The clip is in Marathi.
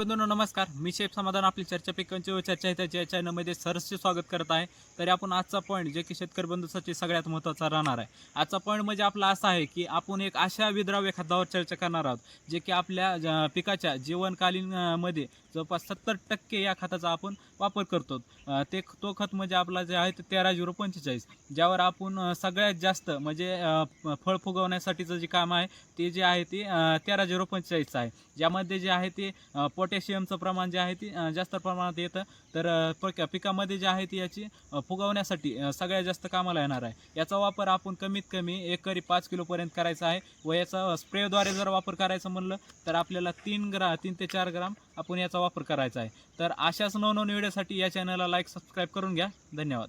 बंधूंनो नमस्कार. मी शेफ समाधान आपली चर्चा पिकांची व चर्चा हिताची या चॅनलमध्ये सहर्ष स्वागत करत आहे. तरी आपण आजचा पॉईंट जे की शेतकरी बंधूंसाठी सगळ्यात महत्त्वाचा राहणार आहे. आजचा पॉईंट म्हणजे आपला असा आहे की आपण एक अशा विद्राव्य खतावर चर्चा करणार आहोत जे की आपल्या पिकाच्या जीवनकालीन मध्ये जवळपास 70% या खताचा आपण वापर करतो. तो खत म्हणजे आपला जे आहे ते 13-0-45 ज्यावर आपण सगळ्यात जास्त म्हणजे फळ फुगवण्यासाठीचं जे काम आहे ते जे आहे ते 13-0-45 आहे. ज्यामध्ये जे आहे ते पोटॅशियमचं प्रमाण जे आहे ते जास्त प्रमाणात येतं. तर पिकामध्ये जे आहे ती याची फुगवण्यासाठी सगळ्यात जास्त कामाला येणार आहे. याचा वापर आपण कमीत कमी एकरी 5 किलोपर्यंत करायचा आहे व याचा स्प्रेद्वारे जर वापर करायचं म्हणलं तर आपल्याला 3 ते 4 ग्राम आपण याचा वापर करायचा आहे. तर अशाच नवनवीन व्हिडिओसाठी या चॅनलला लाईक सबस्क्राईब करून घ्या. धन्यवाद.